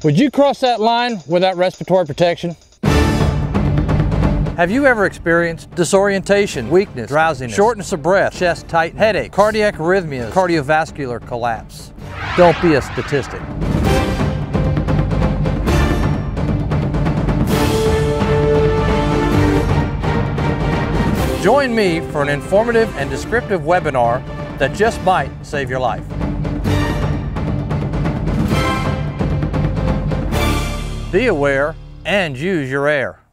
Would you cross that line without respiratory protection? Have you ever experienced disorientation, weakness, drowsiness, shortness of breath, chest tight, headache, cardiac arrhythmias, cardiovascular collapse? Don't be a statistic. Join me for an informative and descriptive webinar that just might save your life. Be aware and use your air.